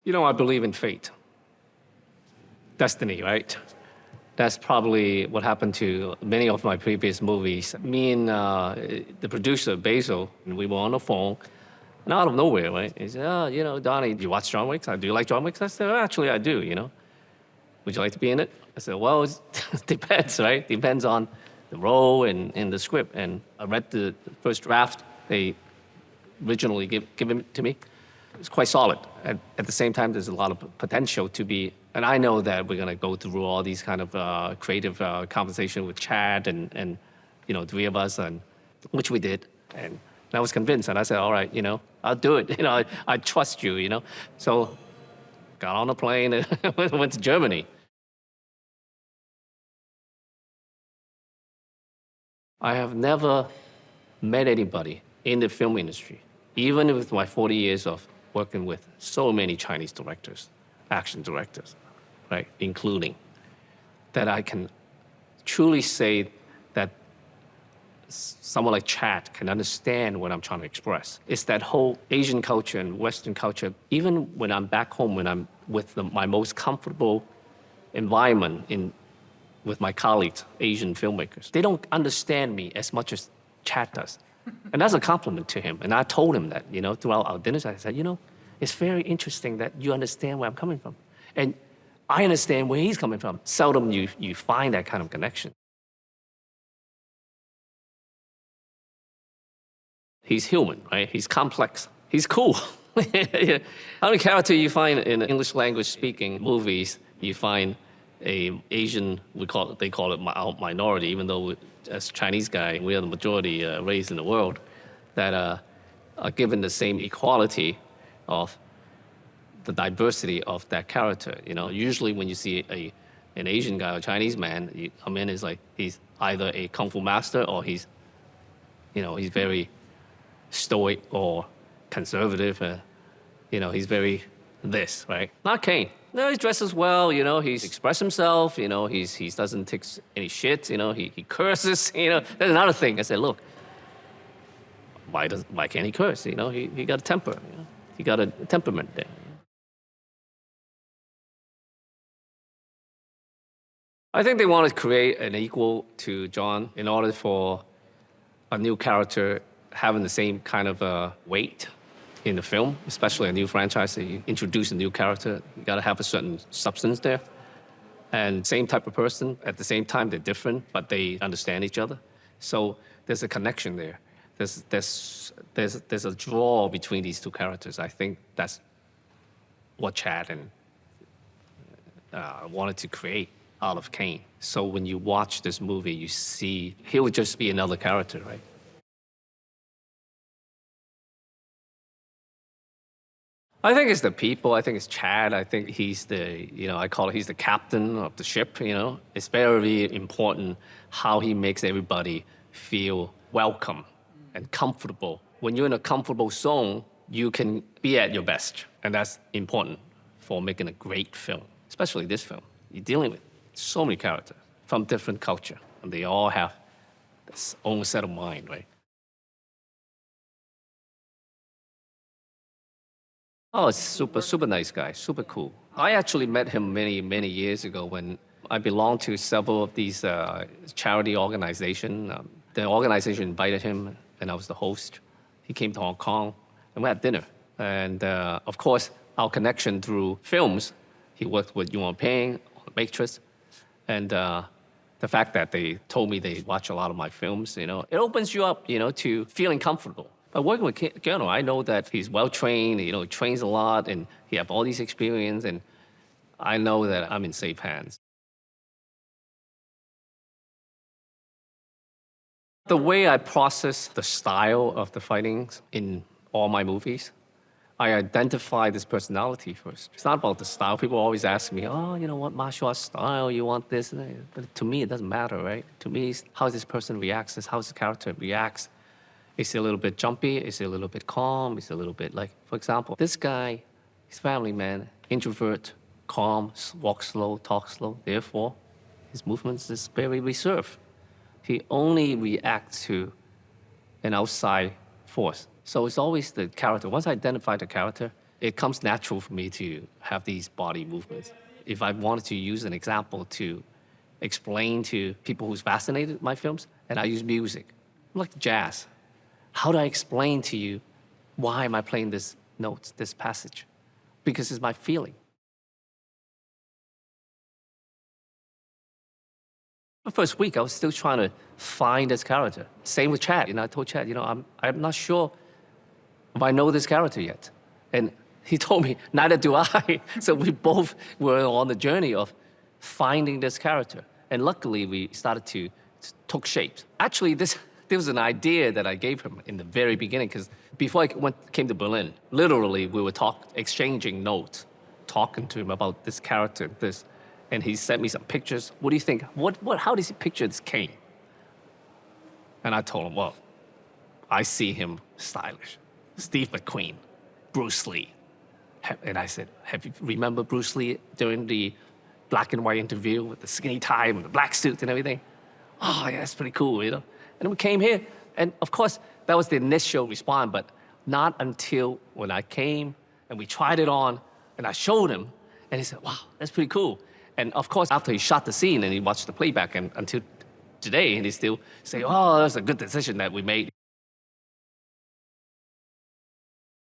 You know, I believe in fate. Destiny, right? That's probably what happened to many of my previous movies. Me and the producer, Basil, and we were on the phone, and out of nowhere, right? He said, oh, you know, Donnie, do you watch John Wick? Do you like John Wick? I said, oh, actually, I do, you know. Would you like to be in it? I said, well, it depends, right? Depends on the role and the script. And I read the first draft they originally given to me. It's quite solid. At the same time, there's a lot of potential to be, and I know that we're gonna go through all these kind of creative conversation with Chad and you know, three of us, and which we did. And I was convinced, and I said, all right, you know, I'll do it. You know, I trust you, you know. So got on a plane and went to Germany. I have never met anybody in the film industry, even with my 40 years of working with so many Chinese directors, action directors, right, including, that I can truly say that someone like Chad can understand what I'm trying to express. It's that whole Asian culture and Western culture. Even when I'm back home, when I'm with my most comfortable environment with my colleagues, Asian filmmakers, they don't understand me as much as Chad does. And that's a compliment to him. And I told him that, you know, throughout our dinners, I said, you know, it's very interesting that you understand where I'm coming from. And I understand where he's coming from. Seldom you find that kind of connection. He's human, right? He's complex. He's cool. How many characters you find in English language speaking movies, you find a Asian, they call it minority, even though as Chinese guy, we are the majority race in the world, that are given the same equality of the diversity of that character. You know, usually when you see an Asian guy or Chinese man, you come in, it's like he's either a kung fu master or he's very stoic or conservative. You know, he's very this, right? Not Caine. No, he dresses well, you know, he's expressed himself, you know, he doesn't take any shit, you know, he curses, you know. That's another thing. I said, look, why can't he curse? You know, he got a temper, you know? He got a temperament there. I think they want to create an equal to John in order for a new character having the same kind of weight in the film, especially a new franchise. You introduce a new character, you gotta have a certain substance there. And same type of person, at the same time, they're different, but they understand each other. So there's a connection there. There's a draw between these two characters. I think that's what Chad and wanted to create out of Caine. So when you watch this movie, you see he would just be another character, right? I think it's the people. I think it's Chad. I think he's he's the captain of the ship, you know. It's very important how he makes everybody feel welcome and comfortable. When you're in a comfortable zone, you can be at your best. And that's important for making a great film, especially this film. You're dealing with so many characters from different culture, and they all have this own set of mind, right? Oh, super nice guy, super cool. I actually met him many years ago when I belonged to several of these charity organizations. The organization invited him, and I was the host. He came to Hong Kong, and we had dinner. And of course, our connection through films, he worked with Yuan Ping on The Matrix, and the fact that they told me they watch a lot of my films, you know, it opens you up, you know, to feeling comfortable. But working with Keanu, I know that he's well-trained, you know, he trains a lot, and he has all these experience, and I know that I'm in safe hands. The way I process the style of the fightings in all my movies, I identify this personality first. It's not about the style. People always ask me, oh, you know, what martial arts style you want this? But to me, it doesn't matter, right? To me, it's how this person reacts, it's how this character reacts. Is he a little bit jumpy? Is he a little bit calm? Is he a little bit like, for example, this guy, he's family man, introvert, calm, walk slow, talk slow. Therefore, his movements is very reserved. He only reacts to an outside force. So it's always the character. Once I identify the character, it comes natural for me to have these body movements. If I wanted to use an example to explain to people who's fascinated my films, and I use music, like jazz. How do I explain to you why am I playing this note, this passage? Because it's my feeling. The first week, I was still trying to find this character. Same with Chad. I told Chad, I'm not sure if I know this character yet. And he told me, neither do I. So we both were on the journey of finding this character. And luckily, we started to took shape. Actually, this was an idea that I gave him in the very beginning, because before I came to Berlin, literally, we were exchanging notes, talking to him about this character, this. And he sent me some pictures. What do you think? How does he picture this Caine? And I told him, well, I see him stylish. Steve McQueen, Bruce Lee. And I said, remember Bruce Lee during the black and white interview with the skinny tie and the black suit and everything? Oh, yeah, that's pretty cool, And then we came here. And of course, that was the initial response, but not until when I came and we tried it on and I showed him, and he said, wow, that's pretty cool. And of course, after he shot the scene and he watched the playback, and until today, and he still say, oh, that's a good decision that we made.